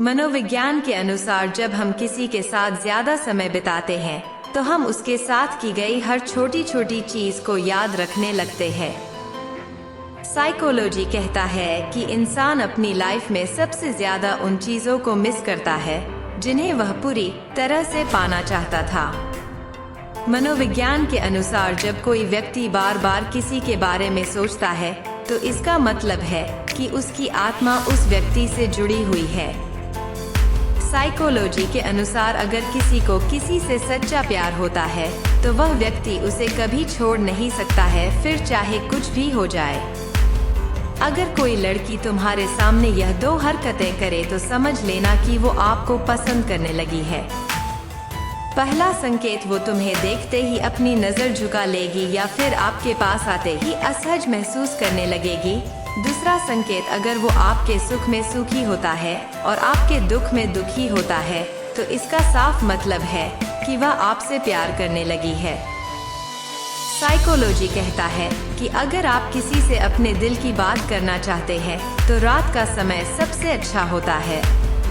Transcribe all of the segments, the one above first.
मनोविज्ञान के अनुसार जब हम किसी के साथ ज्यादा समय बिताते हैं तो हम उसके साथ की गई हर छोटी छोटी चीज को याद रखने लगते हैं। साइकोलॉजी कहता है कि इंसान अपनी लाइफ में सबसे ज्यादा उन चीजों को मिस करता है जिन्हें वह पूरी तरह से पाना चाहता था। मनोविज्ञान के अनुसार जब कोई व्यक्ति बार बार किसी के बारे में सोचता है तो इसका मतलब है कि उसकी आत्मा उस व्यक्ति से जुड़ी हुई है। साइकोलॉजी के अनुसार अगर किसी को किसी से सच्चा प्यार होता है तो वह व्यक्ति उसे कभी छोड़ नहीं सकता है, फिर चाहे कुछ भी हो जाए। अगर कोई लड़की तुम्हारे सामने यह दो हरकतें करे तो समझ लेना कि वो आपको पसंद करने लगी है। पहला संकेत, वो तुम्हें देखते ही अपनी नजर झुका लेगी या फिर आपके पास आते ही असहज महसूस करने लगेगी। दूसरा संकेत, अगर वो आपके सुख में सुखी होता है और आपके दुख में दुखी होता है तो इसका साफ मतलब है कि वह आपसे प्यार करने लगी है। साइकोलॉजी कहता है कि अगर आप किसी से अपने दिल की बात करना चाहते हैं तो रात का समय सबसे अच्छा होता है,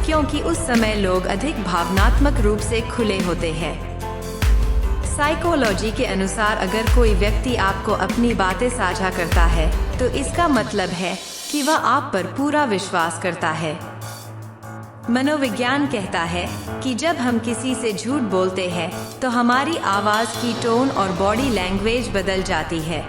क्योंकि उस समय लोग अधिक भावनात्मक रूप से खुले होते हैं। साइकोलॉजी के अनुसार अगर कोई व्यक्ति आपको अपनी बातें साझा करता है तो इसका मतलब है कि वह आप पर पूरा विश्वास करता है। मनोविज्ञान कहता है कि जब हम किसी से झूठ बोलते हैं तो हमारी आवाज की टोन और बॉडी लैंग्वेज बदल जाती है।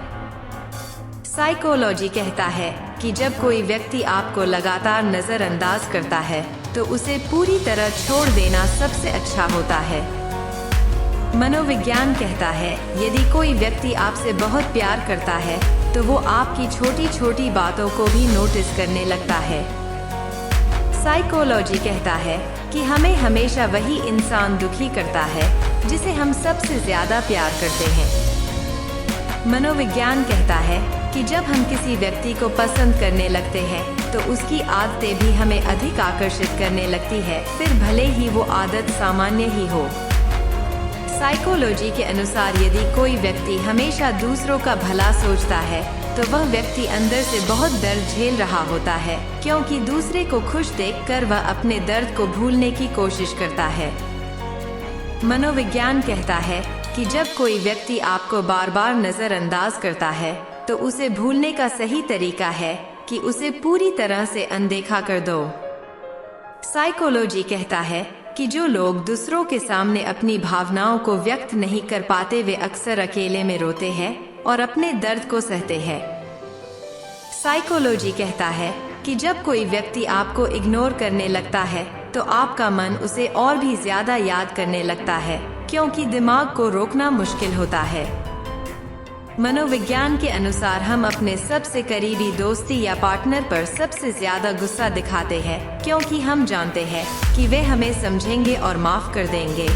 साइकोलॉजी कहता है कि जब कोई व्यक्ति आपको लगातार नजरअंदाज करता है तो उसे पूरी तरह छोड़ देना सबसे अच्छा होता है। मनोविज्ञान कहता है यदि कोई व्यक्ति आपसे बहुत प्यार करता है तो वो आपकी छोटी छोटी बातों को भी नोटिस करने लगता है। साइकोलॉजी कहता है कि हमें हमेशा वही इंसान दुखी करता है जिसे हम सबसे ज्यादा प्यार करते हैं। मनोविज्ञान कहता है कि जब हम किसी व्यक्ति को पसंद करने लगते हैं तो उसकी आदतें भी हमें अधिक आकर्षित करने लगती है, फिर भले ही वो आदत सामान्य ही हो। साइकोलॉजी के अनुसार यदि कोई व्यक्ति हमेशा दूसरों का भला सोचता है तो वह व्यक्ति अंदर से बहुत दर्द झेल रहा होता है, क्योंकि दूसरे को खुश देखकर वह अपने दर्द को भूलने की कोशिश करता है। मनोविज्ञान कहता है कि जब कोई व्यक्ति आपको बार बार नजरअंदाज करता है तो उसे भूलने का सही तरीका है कि उसे पूरी तरह से अनदेखा कर दो। साइकोलॉजी कहता है कि जो लोग दूसरों के सामने अपनी भावनाओं को व्यक्त नहीं कर पाते वे अक्सर अकेले में रोते हैं और अपने दर्द को सहते हैं। साइकोलॉजी कहता है कि जब कोई व्यक्ति आपको इग्नोर करने लगता है तो आपका मन उसे और भी ज्यादा याद करने लगता है, क्योंकि दिमाग को रोकना मुश्किल होता है। मनोविज्ञान के अनुसार हम अपने सबसे करीबी दोस्ती या पार्टनर पर सबसे ज्यादा गुस्सा दिखाते हैं, क्योंकि हम जानते हैं कि वे हमें समझेंगे और माफ कर देंगे।